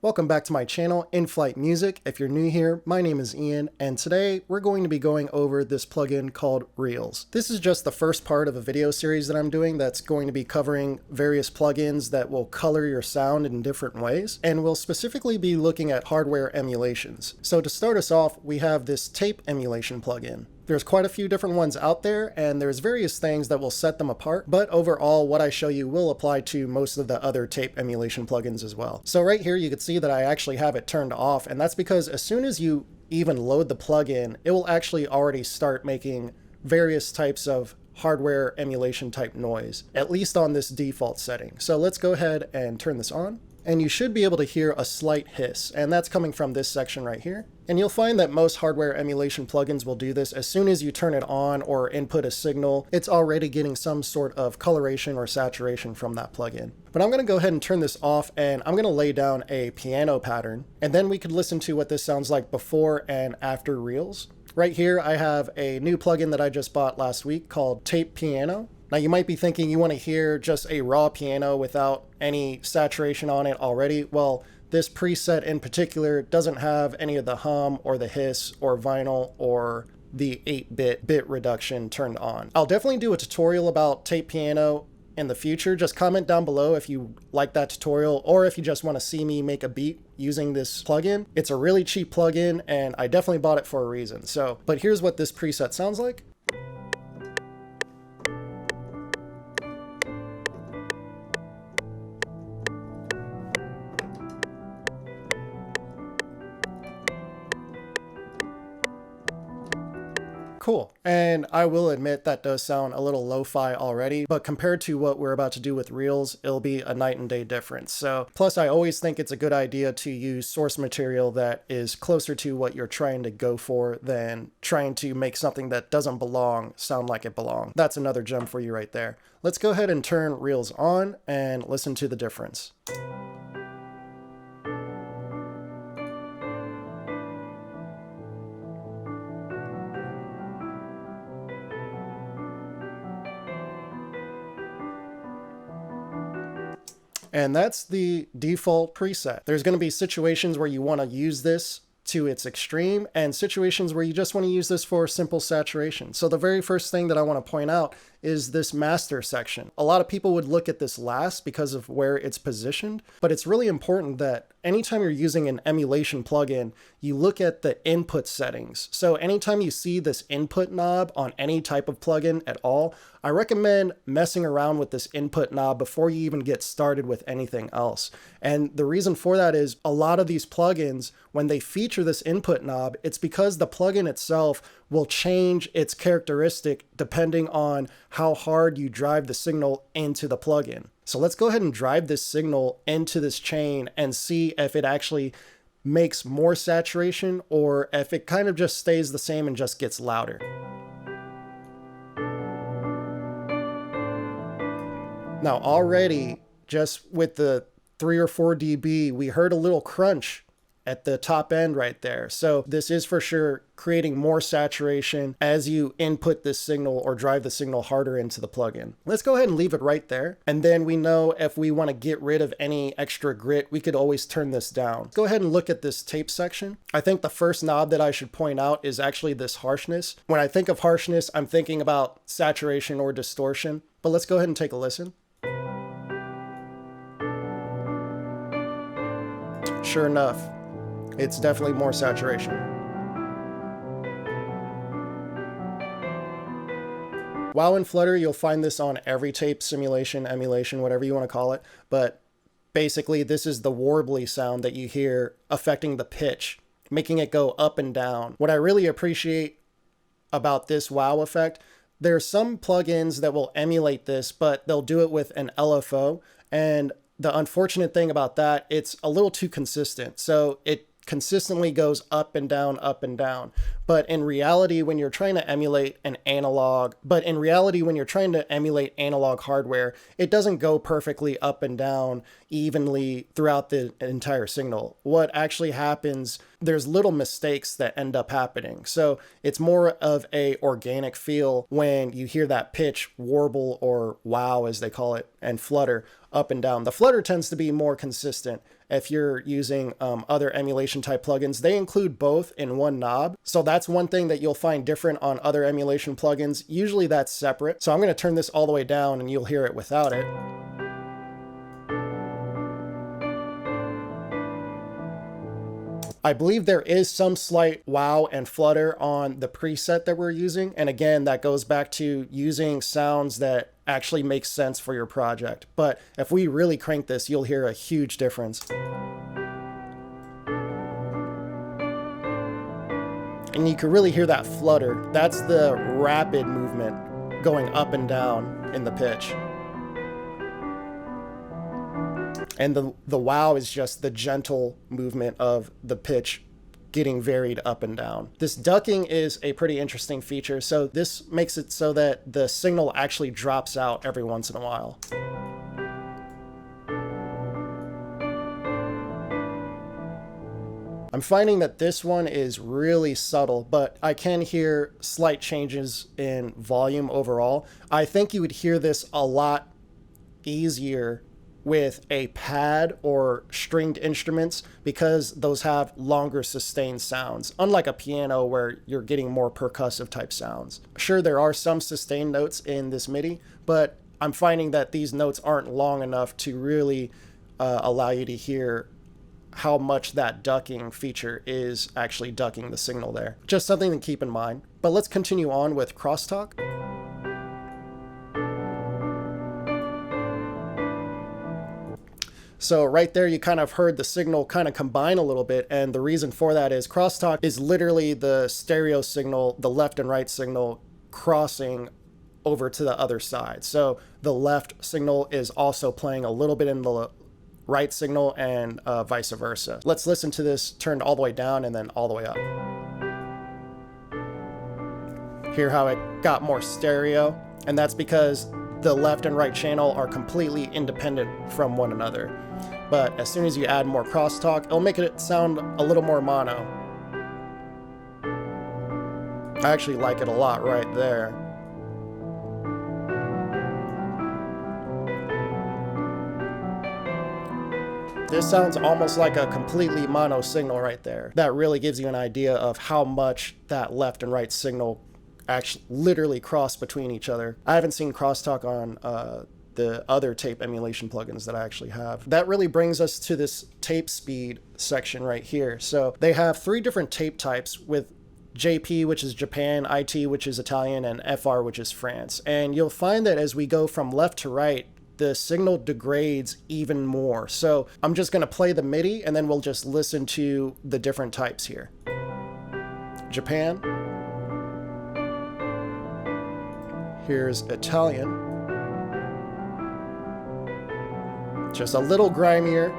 Welcome back to my channel, In-Flight Music. If you're new here, my name is Ian, and today we're going to be going over this plugin called Reels. This is just the first part of a video series that I'm doing that's going to be covering various plugins that will color your sound in different ways, and we'll specifically be looking at hardware emulations. So to start us off, we have this tape emulation plugin. There's quite a few different ones out there, and there's various things that will set them apart, but overall what I show you will apply to most of the other tape emulation plugins as well. So right here you can see that I actually have it turned off, and that's because as soon as you even load the plugin, it will actually already start making various types of hardware emulation type noise, at least on this default setting. So let's go ahead and turn this on. And you should be able to hear a slight hiss, and that's coming from this section right here. And you'll find that most hardware emulation plugins will do this. As soon as you turn it on or input a signal, it's already getting some sort of coloration or saturation from that plugin. But I'm going to go ahead and turn this off, and I'm going to lay down a piano pattern, and then we could listen to what this sounds like before and after Reels. Right here I have a new plugin that I just bought last week called Tape Piano. Now you might be thinking you want to hear just a raw piano without any saturation on it already. Well, this preset in particular doesn't have any of the hum or the hiss or vinyl or the 8-bit bit reduction turned on. I'll definitely do a tutorial about tape piano in the future. Just comment down below if you like that tutorial or if you just want to see me make a beat using this plugin. It's a really cheap plugin and I definitely bought it for a reason. But here's what this preset sounds like. Cool. And I will admit that does sound a little lo-fi already, but compared to what we're about to do with Reels, it'll be a night and day difference. So, plus I always think it's a good idea to use source material that is closer to what you're trying to go for than trying to make something that doesn't belong sound like it belongs. That's another gem for you right there. Let's go ahead and turn Reels on and listen to the difference. And that's the default preset. There's going to be situations where you want to use this to its extreme and situations where you just want to use this for simple saturation. So the very first thing that I want to point out is this master section. A lot of people would look at this last because of where it's positioned, but it's really important that anytime you're using an emulation plugin, you look at the input settings. So anytime you see this input knob on any type of plugin at all, I recommend messing around with this input knob before you even get started with anything else. And the reason for that is a lot of these plugins, when they feature this input knob, it's because the plugin itself will change its characteristic depending on how hard you drive the signal into the plugin. So let's go ahead and drive this signal into this chain and see if it actually makes more saturation or if it kind of just stays the same and just gets louder. Now already, just with the 3 or 4 dB, we heard a little crunch at the top end right there. So this is for sure creating more saturation as you input this signal or drive the signal harder into the plugin. Let's go ahead and leave it right there. And then we know if we want to get rid of any extra grit, we could always turn this down. Go ahead and look at this tape section. I think the first knob that I should point out is actually this harshness. When I think of harshness, I'm thinking about saturation or distortion, but let's go ahead and take a listen. Sure enough, it's definitely more saturation. While in Flutter, you'll find this on every tape, simulation, emulation, whatever you want to call it. But basically, this is the warbly sound that you hear affecting the pitch, making it go up and down. What I really appreciate about this wow effect, there are some plugins that will emulate this, but they'll do it with an LFO. And the unfortunate thing about that, it's a little too consistent. So it consistently goes up and down, up and down. But in reality, when you're trying to emulate analog hardware, it doesn't go perfectly up and down evenly throughout the entire signal. What actually happens, there's little mistakes that end up happening. So it's more of a organic feel when you hear that pitch warble or wow, as they call it, and flutter up and down. The flutter tends to be more consistent if you're using other emulation type plugins, they include both in one knob. So that's one thing that you'll find different on other emulation plugins. Usually that's separate. So I'm going to turn this all the way down and you'll hear it without it. I believe there is some slight wow and flutter on the preset that we're using. And again, that goes back to using sounds that actually make sense for your project. But if we really crank this, you'll hear a huge difference. And you can really hear that flutter. That's the rapid movement going up and down in the pitch. And the wow is just the gentle movement of the pitch getting varied up and down. This ducking is a pretty interesting feature. So this makes it so that the signal actually drops out every once in a while. I'm finding that this one is really subtle, but I can hear slight changes in volume overall. I think you would hear this a lot easier with a pad or stringed instruments because those have longer sustained sounds, unlike a piano where you're getting more percussive type sounds. Sure, there are some sustained notes in this MIDI, but I'm finding that these notes aren't long enough to really allow you to hear how much that ducking feature is actually ducking the signal there. Just something to keep in mind. But let's continue on with crosstalk. So right there, you kind of heard the signal kind of combine a little bit. And the reason for that is crosstalk is literally the stereo signal, the left and right signal crossing over to the other side. So the left signal is also playing a little bit in the right signal and vice versa. Let's listen to this turned all the way down and then all the way up. Hear how it got more stereo? And that's because the left and right channel are completely independent from one another. But as soon as you add more crosstalk, it'll make it sound a little more mono. I actually like it a lot right there. This sounds almost like a completely mono signal right there. That really gives you an idea of how much that left and right signal actually literally cross between each other. I haven't seen crosstalk on the other tape emulation plugins that I actually have. That really brings us to this tape speed section right here. So they have 3 different tape types with JP, which is Japan, IT, which is Italian, and FR, which is France. And you'll find that as we go from left to right, the signal degrades even more. So I'm just going to play the MIDI and then we'll just listen to the different types here. Japan. Here's Italian. Just a little grimier,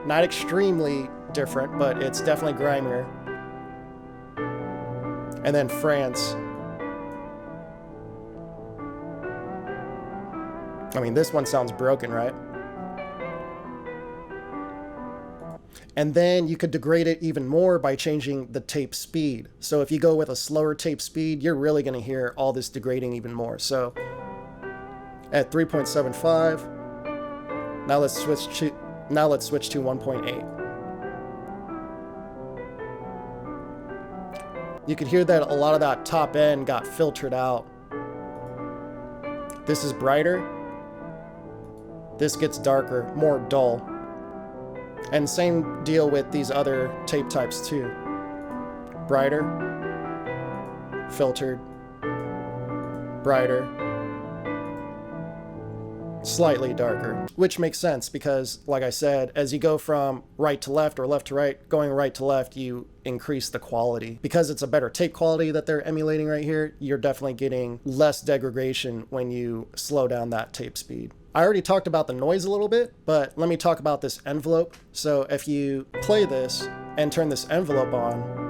not extremely different, but it's definitely grimier. And then France. I mean, this one sounds broken, right? And then you could degrade it even more by changing the tape speed. So if you go with a slower tape speed, you're really going to hear all this degrading even more. So at 3.75, now let's switch to 1.8. You could hear that a lot of that top end got filtered out. This is brighter. This gets darker, more dull. And same deal with these other tape types too. Brighter, filtered, brighter, slightly darker, which makes sense because, like I said, as you go from right to left or left to right, going right to left, you increase the quality. Because it's a better tape quality that they're emulating right here, you're definitely getting less degradation when you slow down that tape speed. I already talked about the noise a little bit, but let me talk about this envelope. So if you play this and turn this envelope on,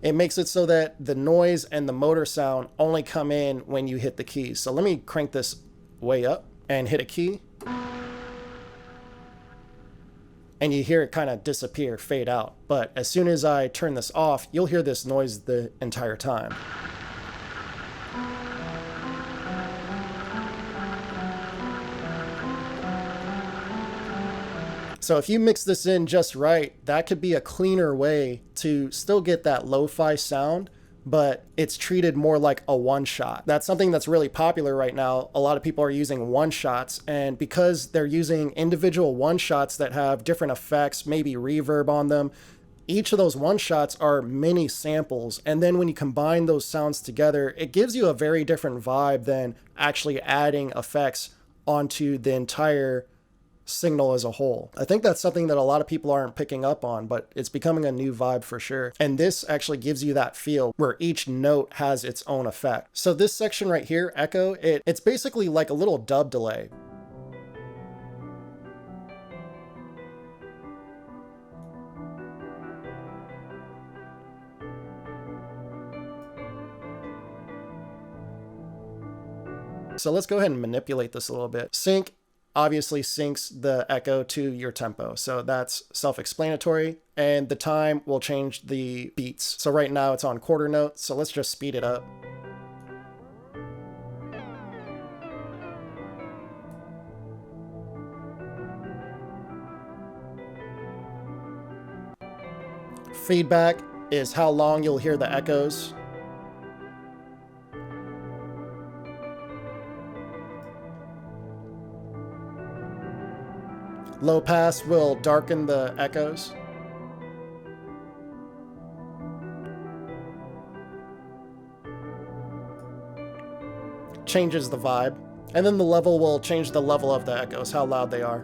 it makes it so that the noise and the motor sound only come in when you hit the keys. So let me crank this way up and hit a key. And you hear it kind of disappear, fade out. But as soon as I turn this off, you'll hear this noise the entire time. So if you mix this in just right, that could be a cleaner way to still get that lo-fi sound, but it's treated more like a one-shot. That's something that's really popular right now. A lot of people are using one-shots, and because they're using individual one-shots that have different effects, maybe reverb on them, each of those one-shots are mini samples, and then when you combine those sounds together, it gives you a very different vibe than actually adding effects onto the entire signal as a whole. I think that's something that a lot of people aren't picking up on, but it's becoming a new vibe for sure. And this actually gives you that feel where each note has its own effect. So this section right here, echo, it's basically like a little dub delay. So let's go ahead and manipulate this a little bit. Sync obviously syncs the echo to your tempo. So that's self-explanatory, and the time will change the beats. So right now it's on quarter note, so let's just speed it up. Feedback is how long you'll hear the echoes. Low pass will darken the echoes. Changes the vibe. And then the level will change the level of the echoes, how loud they are.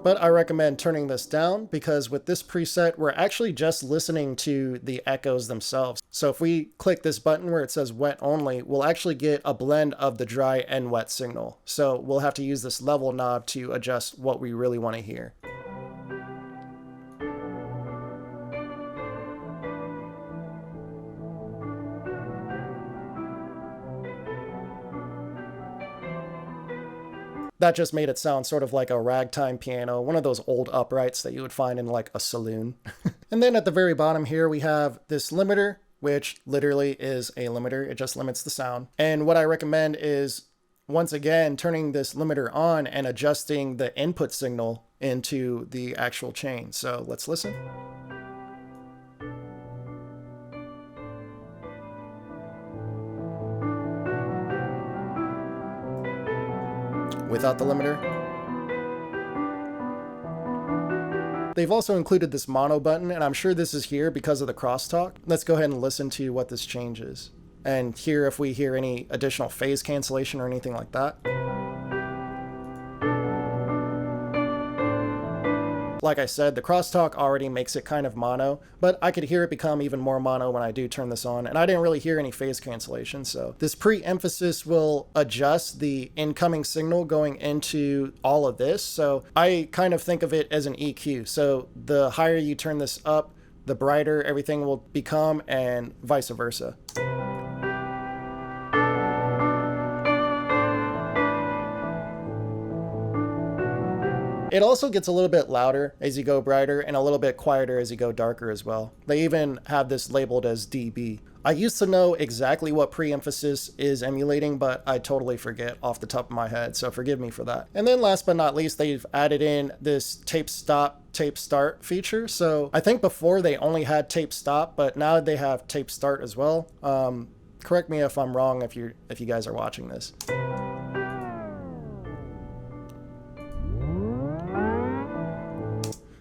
But I recommend turning this down because with this preset, we're actually just listening to the echoes themselves. So if we click this button where it says wet only, we'll actually get a blend of the dry and wet signal. So we'll have to use this level knob to adjust what we really want to hear. That just made it sound sort of like a ragtime piano, one of those old uprights that you would find in like a saloon. And then at the very bottom here, we have this limiter, which literally is a limiter. It just limits the sound. And what I recommend is, once again, turning this limiter on and adjusting the input signal into the actual chain. So let's listen. Without the limiter. They've also included this mono button, and I'm sure this is here because of the crosstalk. Let's go ahead and listen to what this changes and hear if we hear any additional phase cancellation or anything like that. Like I said, the crosstalk already makes it kind of mono, but I could hear it become even more mono when I do turn this on, and I didn't really hear any phase cancellation. So this pre-emphasis will adjust the incoming signal going into all of this. So I kind of think of it as an EQ. So the higher you turn this up, the brighter everything will become, and vice versa. It also gets a little bit louder as you go brighter and a little bit quieter as you go darker as well. They even have this labeled as dB. I used to know exactly what pre-emphasis is emulating, but I totally forget off the top of my head, so forgive me for that. And then last but not least, they've added in this tape stop, tape start feature. So I think before they only had tape stop, but now they have tape start as well. Correct me if I'm wrong if you guys are watching this.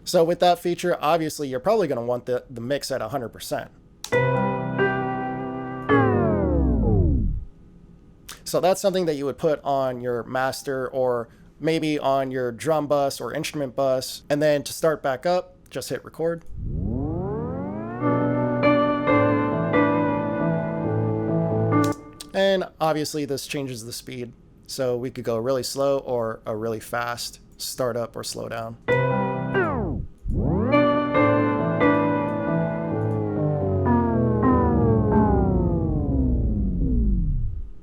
So with that feature, obviously you're probably going to want the mix at 100%. So that's something that you would put on your master or maybe on your drum bus or instrument bus. And then to start back up, just hit record. And obviously this changes the speed. So we could go really slow or a really fast start up or slow down.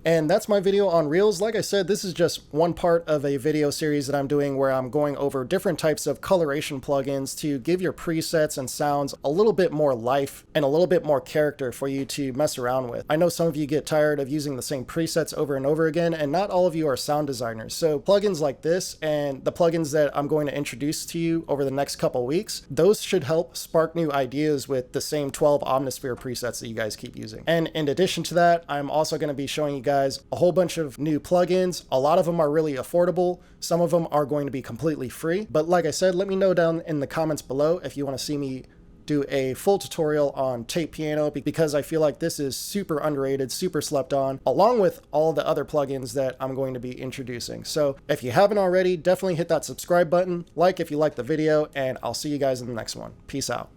And And that's my video on Reels. Like I said, this is just one part of a video series that I'm doing where I'm going over different types of coloration plugins to give your presets and sounds a little bit more life and a little bit more character for you to mess around with. I know some of you get tired of using the same presets over and over again, and not all of you are sound designers. So plugins like this and the plugins that I'm going to introduce to you over the next couple weeks, those should help spark new ideas with the same 12 Omnisphere presets that you guys keep using. And in addition to that, I'm also going to be showing you guys a whole bunch of new plugins. A lot of them are really affordable. Some of them are going to be completely free. But like I said, let me know down in the comments below if you want to see me do a full tutorial on tape piano, because I feel like this is super underrated, super slept on, along with all the other plugins that I'm going to be introducing. So if you haven't already, definitely hit that subscribe button, like if you like the video, and I'll see you guys in the next one. Peace out.